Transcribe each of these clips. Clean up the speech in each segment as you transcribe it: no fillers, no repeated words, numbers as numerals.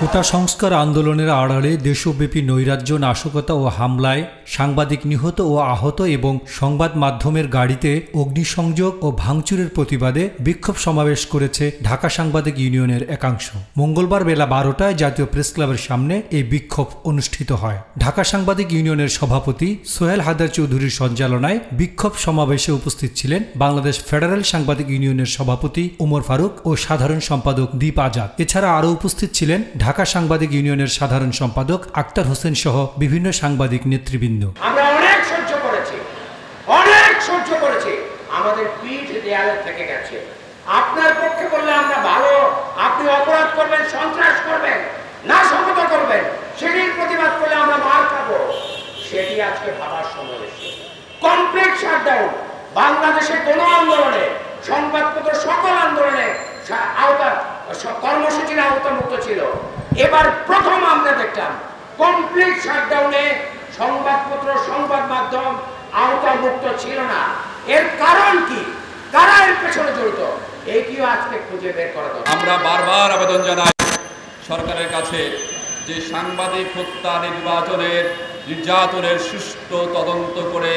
কোটা সংস্কার আন্দোলনের আড়ালে দেশব্যাপী নৈরাজ্য, নাশকতা ও হামলায় সাংবাদিক নিহত ও আহত এবং সংবাদ মাধ্যমের গাড়িতে অগ্নিসংযোগ ও ভাঙচুরের প্রতিবাদে বিক্ষোভ সমাবেশ করেছে ঢাকা সাংবাদিক ইউনিয়নের একাংশ। মঙ্গলবার বেলা 12টায় জাতীয় প্রেসক্লাবের সামনে এই বিক্ষোভ অনুষ্ঠিত হয়। ঢাকা সাংবাদিক ইউনিয়নের সভাপতি সোহেল হায়দার চৌধুরীর সঞ্চালনায় বিক্ষোভ সমাবেশে উপস্থিত ছিলেন বাংলাদেশ ফেডারেল সাংবাদিক ইউনিয়নের সভাপতি ওমর ফারুক ও সাধারণ সম্পাদক দীপ আজাদ। এছাড়া আরও উপস্থিত ছিলেন ঢাকা সাংবাদিক ইউনিয়নের সাধারণ সম্পাদক আক্তার হোসেন সহ বিভিন্ন সাংবাদিক নেতৃবৃন্দ। আমরা অনেক সহ্য করেছি, আমাদের পিঠ দেয়ালে থেকে গেছে। আপনার পক্ষে বললে আমরা ভালো, আপনি অপরাধ করবেন, সন্ত্রাস করবেন, নাশকতা করবেন, সেটির প্রতিবাদ করলে আমরা মার খাবো। সেটি আজকে ভাবার সময় এসেছে। কমপ্লিট শাটডাউন বাংলাদেশে কোনো আন্দোলনে, সংবাদপত্র সকল আন্দোলনে কর্মসূচির আওতামুক্ত ছিল। এবার প্রথম আমরা দেখলাম কমপ্লিট শাটডাউনে সংবাদপত্র, সংবাদ মাধ্যম আওতামুক্ত ছিল না। এর কারণ কি, কারা এর পেছনে জড়িত, এইটিও আজকে খুঁজে বের করা দরকার। আমরা বারবার আবেদন জানাই সরকারের কাছে যে সাংবাদিক হত্যা, নির্যাতনের সুষ্ঠু তদন্ত করে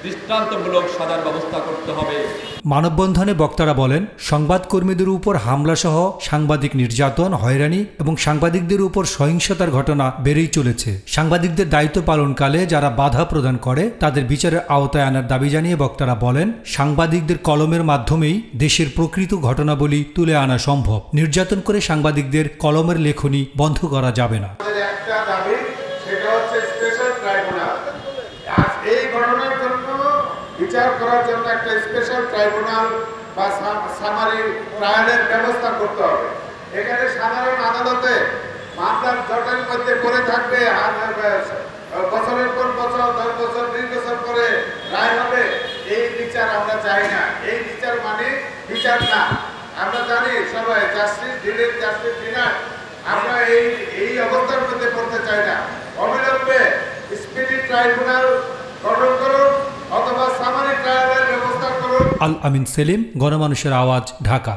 দৃষ্টান্তমূলক সাজার ব্যবস্থা করতে হবে। মানববন্ধনে বক্তারা বলেন, সংবাদকর্মীদের উপর হামলাসহ সাংবাদিক নির্যাতন, হয়রানি এবং সাংবাদিকদের উপর সহিংসতার ঘটনা বেড়েই চলেছে। সাংবাদিকদের দায়িত্ব পালনকালে যারা বাধা প্রদান করে তাদের বিচারের আওতায় আনার দাবি জানিয়ে বক্তারা বলেন, সাংবাদিকদের কলমের মাধ্যমেই দেশের প্রকৃত ঘটনাবলী তুলে আনা সম্ভব। নির্যাতন করে সাংবাদিকদের কলমের লেখনী বন্ধ করা যাবে না। বিচার করার জন্য একটা স্পেশাল ট্রাইব্যুনাল বা সামারি ট্রায়ালের ব্যবস্থা করতে হবে। এখানে সাধারণ আদালতে মামলার জটের মধ্যে পড়ে থাকবে, বছরের পর বছর, 10 বছর 20 বছর পরে রায় হবে। এই বিচার আমরা চাই না। এই বিচার মানে বিচার না। আমরা জানি সবাই জাস্টিস ডিলের, জাস্টিস ডিনার। আমরা এই অবস্থার মধ্যে পড়তে চাই না। অবিলম্বে স্পিডি ট্রাইব্যুনাল গঠন করুন অথবা সামারি ট্রায়ালের ব্যবস্থা করুন। আল আমিন সেলিম, গণমানুষের আওয়াজ, ঢাকা।